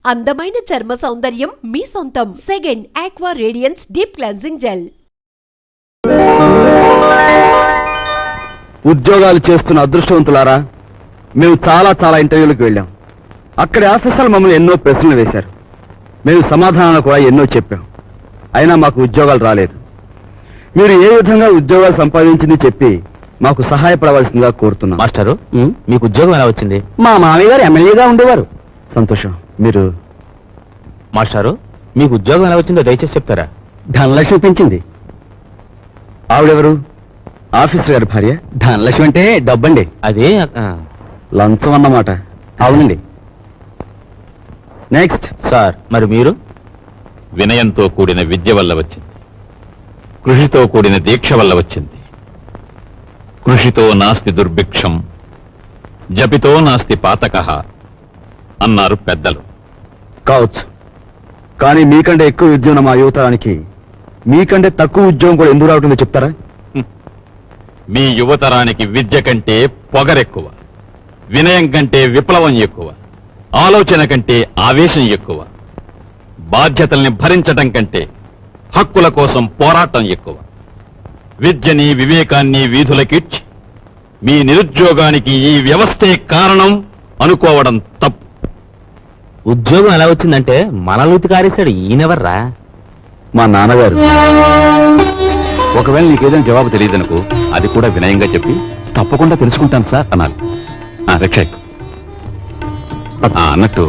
అందమైన చర్మ సౌందర్యం మీ సొంతం. Second aqua radiance deep cleansing gel. ఉద్యోగాలు చేస్తున్న అదృష్టవంతులారా, మేము చాలా ఇంటర్వ్యూలకు వెళ్ళాం. అక్కడి ఆఫీసర్లు మమ్మల్ని ఎన్నో ప్రశ్నలు వేశారు. మేము సమాధానాలు కూడా ఎన్నో చెప్పాం. అయినా మాకు ఉద్యోగాలు రాలేదు. మీరు ఏ విధంగా ఉద్యోగాలు సంపాదించింది చెప్పి మాకు సహాయపడవలసిందిగా కోరుతున్నాం. మాస్టరు, మీకు ఉద్యోగం ఎలా వచ్చింది? మా మామయ్య గారు ఎమ్మెల్యేగా ఉండేవారు. సంతోషం. మీరు మాస్టారు, మీకు ఉద్యోగం ఎలా వచ్చిందో దయచేసి చెప్తారా? ధనలక్ష్మి పెంచింది. ఆవిడెవరు? ఆఫీసర్ గారి భార్య. ధనలక్ష్మి అంటే డబ్బండి. అదే లంచం అన్నమాట. అవునండి. నెక్స్ట్. సార్, మరి మీరు? వినయంతో కూడిన విద్య వల్ల వచ్చింది, కృషితో కూడిన దీక్ష వల్ల వచ్చింది. కృషితో నాస్తి దుర్భిక్షం, జపితో నాస్తి పాతకః అన్నారు పెద్దలు. కావచ్చు, కానీ మీకంటే ఎక్కువ విద్య ఉన్న మా యువతరానికి మీకంటే తక్కువ ఉద్యోగం కూడా ఎందుకు రావటుందో చెప్తారా? మీ యువతరానికి విద్య కంటే పొగరెక్కువ, వినయం కంటే విప్లవం ఎక్కువ, ఆలోచన కంటే ఆవేశం ఎక్కువ, బాధ్యతల్ని భరించటం కంటే హక్కుల కోసం పోరాటం ఎక్కువ. విద్యని వివేకాన్ని వీధులకిడ్చి మీ నిరుద్యోగానికి ఈ వ్యవస్థే కారణం అనుకోవడం తప్పు. ఉద్యోగం ఎలా వచ్చిందంటే మనల్ని కారేశాడు. ఈయనెవర్రా? మా నాన్నగారు. ఒకవేళ నీకేదైనా జవాబు తెలియదనుకో, అది కూడా వినయంగా చెప్పి తప్పకుండా తెలుసుకుంటాను సార్ అనాలి. రక్షక్, అన్నట్టు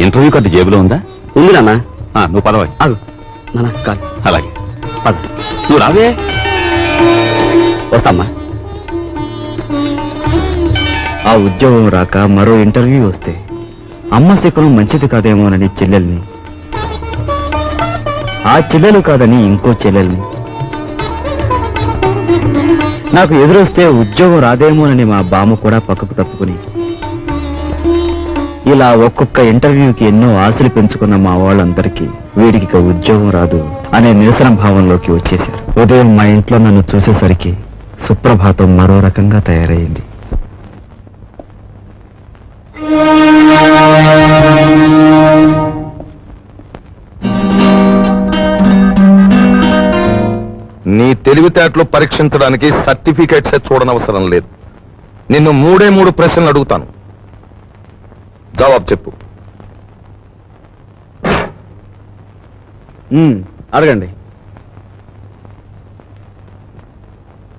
ఇంటర్వ్యూ కార్డు జేబులో ఉందా? ఉంది నాన్న. నువ్వు పదవి. అలాగే పద. నువ్వు రావే. వస్తామ్మా. ఆ ఉద్యోగం రాక మరో ఇంటర్వ్యూ వస్తే అమ్మ శకునం మంచిది కాదేమోనని చెల్లెల్ని, ఆ చెల్లెలు కాదని ఇంకో చెల్లెల్ని, నాకు ఎదురొస్తే ఉద్యోగం రాదేమోనని మా బామ్మ కూడా పక్కకు తప్పుకుని, ఇలా ఒక్కొక్క ఇంటర్వ్యూకి ఎన్నో ఆశలు పెంచుకున్న మా వాళ్ళందరికీ వీడికి ఉద్యోగం రాదు అనే నిరసన భావంలోకి వచ్చేశారు. ఉదయం మా ఇంట్లో నన్ను చూసేసరికి సుప్రభాతం మరో రకంగా తయారైంది. నీ తెలివితేటలు పరీక్షించడానికి సర్టిఫికేట్సే చూడనవసరం లేదు. నిన్ను మూడు ప్రశ్నలు అడుగుతాను, జవాబు చెప్పు. అడగండి.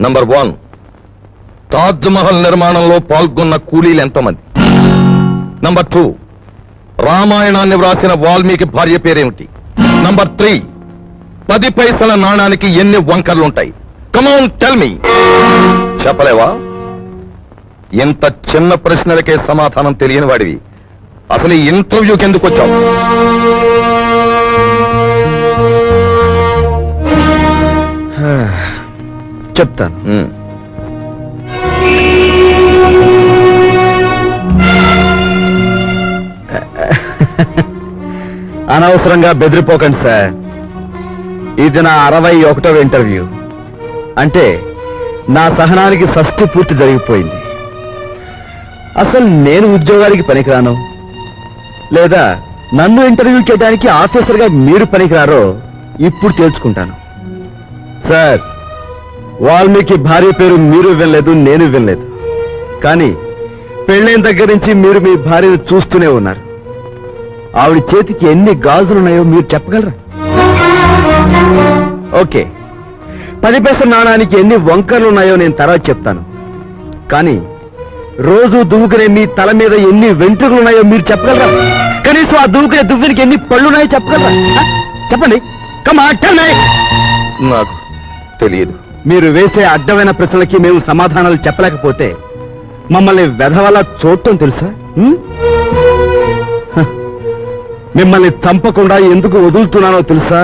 నంబర్ 1, తాజ్ మహల్ నిర్మాణంలో పాల్గొన్న కూలీలు ఎంతమంది? నంబర్ 2, రామాయణాన్ని వ్రాసిన వాల్మీకి భార్య పేరేమిటి? నంబర్ 3, 10 పైసల నాణానికి ఎన్ని వంకర్లుంటాయి? Come on tell me. చెప్పలేవా? ఇంత చిన్న ప్రశ్నలకే సమాధానం తెలియని వాడివి అసలు ఈ ఇంటర్వ్యూకి ఎందుకు వచ్చావు? చెప్తాను. అనవసరంగా బెదిరిపోకండి సార్. ఇది నా 61వ ఇంటర్వ్యూ. అంటే నా సహనానికి షష్ఠి పూర్తి జరిగిపోయింది. అసలు నేను ఉద్యోగానికి పనికిరాను, లేదా నన్ను ఇంటర్వ్యూ చేయడానికి ఆఫీసర్గా మీరు పనికిరారో ఇప్పుడు తేల్చుకుంటాను. సార్, వాల్మీకి భార్య పేరు మీరు వినలేదు, నేను వినలేదు. కానీ పెళ్ళైన దగ్గర నుంచి మీరు మీ భార్యను చూస్తూనే ఉన్నారు. ఆవిడ చేతికి ఎన్ని గాజులున్నాయో మీరు చెప్పగలరా? ఓకే, 10 పైసల నాణానికి ఎన్ని వంకర్లున్నాయో నేను తర్వాత చెప్తాను. కానీ రోజు దువ్వుకునే మీ తల మీద ఎన్ని వెంట్రుకలున్నాయో మీరు చెప్పగలరా? కనీసం ఆ దువ్వుకునే దువ్వునికి ఎన్ని పళ్ళున్నాయో చెప్పగలరా? చెప్పండి. నాకు తెలియదు. మీరు వేసే అడ్డమైన ప్రశ్నలకి మేము సమాధానాలు చెప్పలేకపోతే మమ్మల్ని వెధవలా చూడటం తెలుసా? మిమ్మల్ని చంపకుండా ఎందుకు వదులుతున్నానో తెలుసా?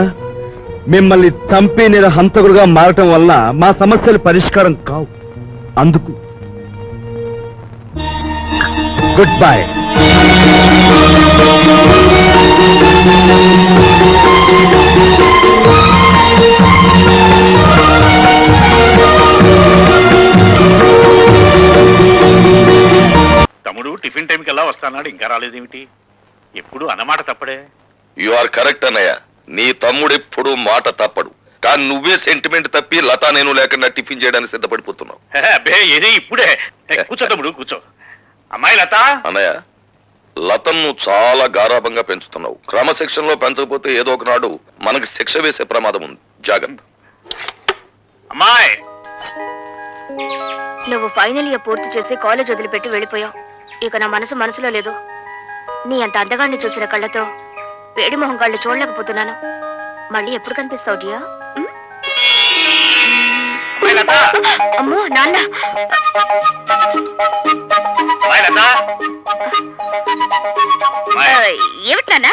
మిమ్మల్ని చంపి నేను హంతకుడుగా మారటం వల్ల మా సమస్యలు పరిష్కారం కావు. అందుకు గుడ్ బై. తమ్ముడు టిఫిన్ టైంకి ఎలా వస్తానాడు, ఇంకా రాలేదేమిటి? ఎప్పుడు అన్నమాట తప్పడే. యు ఆర్ కరెక్ట్ అన్నయ్య. నీ తమ్ముడు ఎప్పుడు మాట తప్పడు. కానీ నువ్వే సెంటిమెంట్ తప్పి లతా నేను లేకుండా టిఫిన్ చేయడానికి సిద్ధపడిపోతున్నావు. అబ్బే ఏది ఇప్పుడే. కూర్చో తమ్ముడు కూర్చో. అమ్మాయి లత. అన్నయ్య, లతను చాలా గారాభంగా పెంచుతున్నావు. క్రమశిక్షణలో పెంచకపోతే ఏదో ఒకనాడు మనకి శిక్ష వేసే ప్రమాదం ఉంది. జాగ్రత్త. అమ్మాయి నువ్వు ఫైనల్ ఇయర్ పూర్తి చేసి కాలేజ్ వదిలిపెట్టి వెళ్ళిపోయావు. ఇక నా మనసులో లేదు. నీ అంత అందగాన్ని చూసిన కళ్ళతో వేడి మొహం కళ్ళు చూడలేకపోతున్నాను. మళ్ళీ ఎప్పుడు కనిపిస్తావు డియా? అమ్మాయి లత. అమ్మో నాన్న. అమ్మాయి లత. అమ్మాయి. ఏమిటి నాన్న?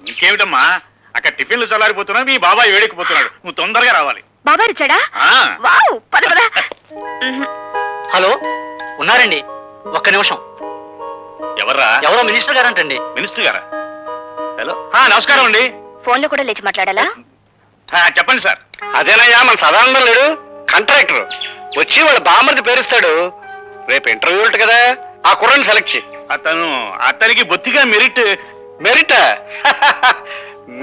ఇంకేమిటమ్మా, అక్కడ టిఫిన్లు చల్లారిపోతున్నా, మీ బాబాయ్ వేడెక్కిపోతున్నాడు. నువ్వు తొందరగా రావాలి. బాబాయ్ వచ్చాడా? ఆ. వావ్, పద పద. హలో, ఉన్నారండి? ఒక్క నిమిషం. ఎవర్రా? ఎవరో మినిస్టర్ గారంటండి. మినిస్టర్ గారా? హలో, నమస్కారం అండి. ఫోన్ లో కూడా లేచి మాట్లాడాలా? చెప్పండి సార్. అదేనయ్యా, మన సదానందం లేడు, కాంట్రాక్టర్ వచ్చి వాళ్ళ బామ్మర్ది పేరుస్తాడు. రేపు ఇంటర్వ్యూ ఉంటుంది కదా, ఆ కుర్రని సెలెక్ట్ చేయి. అతనికి బొత్తిగా మెరిట్. మెరిట్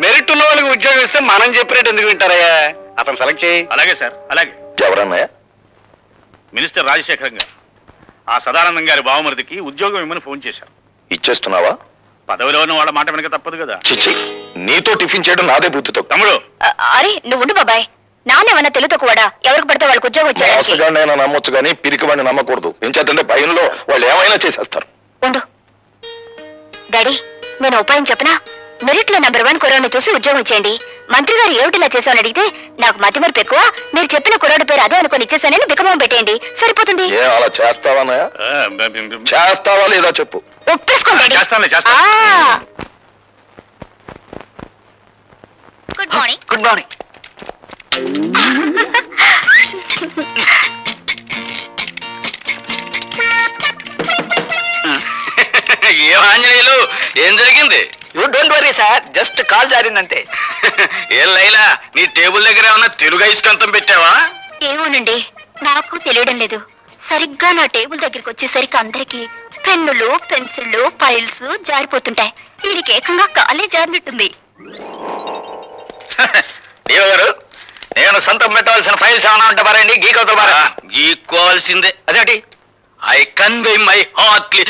మెరిట్ ఉన్న వాళ్ళకి ఉద్యోగం ఇస్తే మనం చెప్పినట్టు ఎందుకు వింటారయ్యా? అతను సెలెక్ట్ చేయి. అలాగే సార్, అలాగే. ఎవరన్నయ్య? మినిస్టర్ రాజశేఖరం గారు ఆ సదానందం గారి బావమరిదికి ఉద్యోగం ఇమ్మని ఫోన్ చేశారు. ఇచ్చేస్తున్నావా? పదవిలో ఉన్న వాళ్ళ మాట వెనక తప్పదు కదా. చిచ్చి, నీతో టిఫిన్ చేయడం నాదే బుద్ధితో. తమ్ముడు, అరే నువ్వు ఉండు బాబాయ్. నానేమన్నా తెలుతో కూడా ఎవరికి పడితే వాళ్ళకి ఉద్యోగం వచ్చాడు. మోసగాడినైనా నమ్మొచ్చు కానీ పిరికి వాడిని నమ్మకూడదు. ఏం చేద్దంటే భయంలో వాళ్ళు ఏమైనా చేసేస్తారు. ఉండు డాడీ, నేను ఉపాయం చెప్పనా? మెరిట్ లో నెంబర్ 1 కుర్రాడిని చూసి ఉద్యోగం ఇచ్చేయండి. మంత్రి గారు ఏమిటిలా చేశామని అడిగితే నాకు మతి మరపు ఎక్కువ, మీరు చెప్పిన కుర్రాడి పేరు అదే అనుకుని ఇచ్చేసానని బికమం పెట్టేయండి, సరిపోతుంది. ఏ అలా చేస్తావా? చేస్తావా లేదా చెప్పు. ఒప్పేసుకోండి. చేస్తానులే, చేస్తాను. Good morning. Good morning. ఏం ఆంజనేయులు, ఏం జరిగింది? You don't worry sir, just call జారిందంతే. ఏం లైలా, నీ టేబుల్ దగ్గర ఏమన్నా తెలుగు ఐస్కంతం పెట్టావా? ఏమోనండి, నాకు తెలియడం లేదు. సరిగ్గా నా టేబుల్ దగ్గరికి వచ్చేసరికి అందరికి పెన్నులు, పెన్సిళ్ళు, ఫైల్స్ జారిపోతుంటాయి. వీడికి ఏకంగా కాలే జారినట్టుంది. దేవ గారు, నేను సొంతం పెట్టవలసిన ఫైల్స్ ఏమైనా ఉంటే పారండి. గీక్కోవాల్సిందే. అదేంటి? I convey my heartly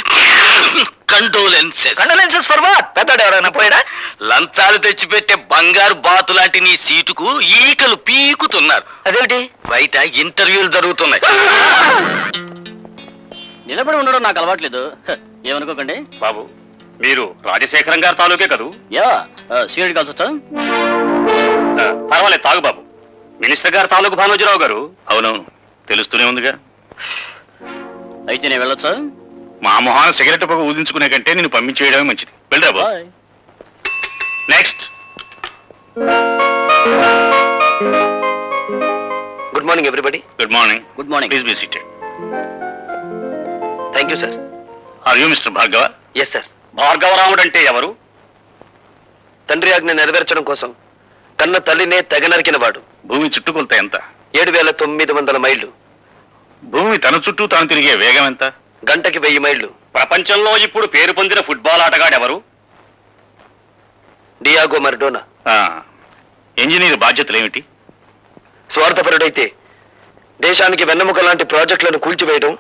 condolences. Condolences for what? పెద్దడు ఎవరైనా పోయాడా? లంచాలు తెచ్చిపెట్టే బంగారు బాతు లాంటి నీ సీటుకు ఈకలు పీకుతున్నారు. అదేంటి? బయట ఇంటర్వ్యూలు జరుగుతున్నాయి. నిలబడి ఉండడం నాకు అలవాట్లేదు, ఏమనుకోకండి. బాబు, మీరు రాజశేఖరం గారి తాలూకే కదూ? యా, సీరియడ్ కాల్స్ వచ్చా? పర్వాలేదు, తాగు బాబు. మినిస్టర్ గారు తాలూకు భానోజీరావు గారు. అవును, తెలుస్తూనే ఉందిగా. అయితే నేను వెళ్ళొచ్చా? మా మొహాన సిగరెట్ పొగ ఊదించుకునే కంటే నేను పంపించేయడమే మంచిది. వెళ్ళరా బాబు. Bye. Next. Good morning everybody. Good morning. Good morning. Please be seated. Thank you sir. Are you mister Bhargava? Yes sir. Bhargavaramudu అంటే ఎవరు? తండ్రి ఆజ్ఞ నెరవేర్చడం కోసం కన్న తల్లినే తెగ నరికిన వాడు. భూమి చుట్టుకొలత ఎంత? 7,900 మైళ్ళు. భూమి తన చుట్టూ తాను తిరిగే వేగం ఎంత? గంటకి 1000 మైళ్ళు. ప్రపంచంలో ఇప్పుడు పేరు పొందిన ఫుట్బాల్ ఆటగాడెవరు? Diego Maradona. ఇంజనీర్ బాధ్యతలు ఏమిటి? స్వార్థపరుడైతే దేశానికి వెన్నెముక లాంటి ప్రాజెక్టులను కూల్చివేయడం,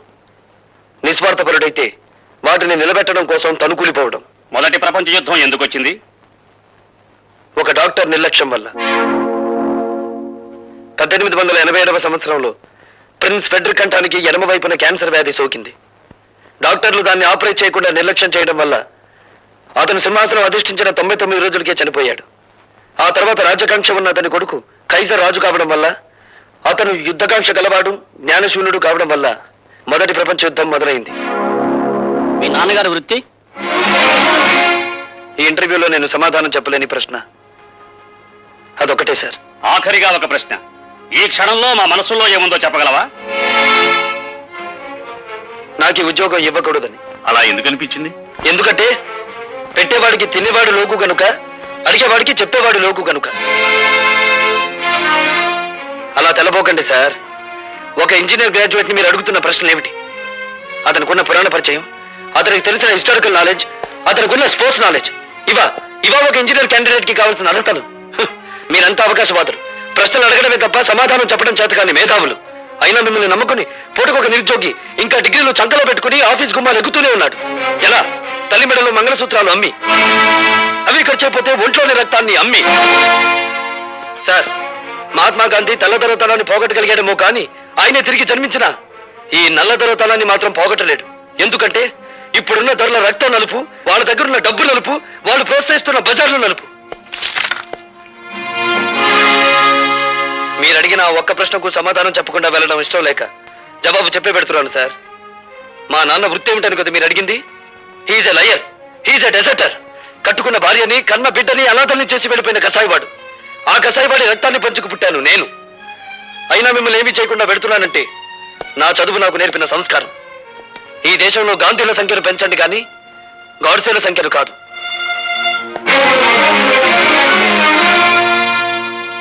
నిస్వార్థపరుడైతే వాటిని నిలబెట్టడం కోసం తనుకూలిపోవడం. మొదటి ప్రపంచ యుద్ధం ఎందుకు వచ్చింది? ఒక డాక్టర్ నిర్లక్ష్యం వల్ల. 1887వ సంవత్సరంలో ప్రిన్స్ ఫెడ్రిక్ కంఠానికి ఎడమ వైపున క్యాన్సర్ వ్యాధి సోకింది. డాక్టర్లు దాన్ని ఆపరేట్ చేయకుండా నిర్లక్ష్యం చేయడం వల్ల అతను సింహాసనం అధిష్ఠించిన 99 రోజులకే చనిపోయాడు. ఆ తర్వాత రాజకాంక్ష ఉన్న అతని కొడుకు కైజర్ రాజు కావడం వల్ల, అతను యుద్ధకాంక్ష గలవాడు, జ్ఞానశూన్యుడు కావడం వల్ల మొదటి ప్రపంచ యుద్ధం మొదలైంది. మీ నాన్నగారి వృత్తి? ఈ ఇంటర్వ్యూలో నేను సమాధానం చెప్పలేని ప్రశ్న అదొకటే సార్. ఆఖరిగా ఒక ప్రశ్న. ఈ క్షణంలో మా మనసులో ఏముందో చెప్పగలవా? నాకు ఈ ఉద్యోగం ఇవ్వకూడదని. అలా ఎందుకు అనిపించింది? ఎందుకంటే పెట్టేవాడికి తినేవాడు లోకు గనుక, అడిగేవాడికి చెప్పేవాడు లోకు గనుక. అలా తెలబోకండి సార్. ఒక ఇంజనీర్ గ్రాడ్యుయేట్ ని మీరు అడుగుతున్న ప్రశ్నలు ఏమిటి? అతనికున్న పురాణ పరిచయం, అతనికి తెలిసిన హిస్టారికల్ నాలెడ్జ్, అతనికున్న స్పోర్ట్స్ నాలెడ్జ్ ఇవా ఒక ఇంజనీర్ క్యాండిడేట్ కి కావాల్సిన అర్హతలు. మీరంతా అవకాశవాదులు, ప్రశ్నలు అడగడమే తప్ప సమాధానం చెప్పడం చేత కానీ మేధావులు. అయినా మిమ్మల్ని నమ్ముకుని పూటకొక నిరుద్యోగి ఇంకా డిగ్రీలు చంకలో పెట్టుకుని ఆఫీస్ గుమ్మాలు ఎక్కుతూనే ఉన్నాడు. ఎలా? తల్లి మెడలో మంగళసూత్రాలు అమ్మి, అవి ఖర్చైపోతే ఒంట్లోని రక్తాన్ని అమ్మి. సార్, మహాత్మా గాంధీ తెల్లదొరతనాన్ని పోగొట్టగలిగాడేమో కానీ ఆయనే తిరిగి జన్మించిన ఈ నల్లదొరతనాన్ని మాత్రం పోగొట్టలేడు. ఎందుకంటే ఇప్పుడున్న ధరల రక్తం నలుపు, వాళ్ళ దగ్గరున్న డబ్బు నలుపు, వాళ్ళు ప్రోత్సహిస్తున్న బజార్లు నలుపు. మీరు అడిగిన ఒక్క ప్రశ్నకు సమాధానం చెప్పకుండా వెళ్ళడం ఇష్టం లేక జవాబు చెప్పే పెడుతున్నాను సార్. మా నాన్న వృత్తి ఏమిటని కదా మీరు అడిగింది? He's a liar, he's a deserter. కట్టుకున్న భార్యని, కన్న బిడ్డని అనాథల్ని చేసి వెళ్ళిపోయిన కసాయివాడు. ఆ కసాయివాడి రక్తాన్ని పంచుకు పుట్టాను నేను. అయినా మిమ్మల్ని ఏమీ చేయకుండా పెడుతున్నానంటే నా చదువు నాకు నేర్పిన సంస్కారం. ఈ దేశంలో గాంధీల సంఖ్యను పెంచండి కానీ గాడ్సేల సంఖ్యను కాదు.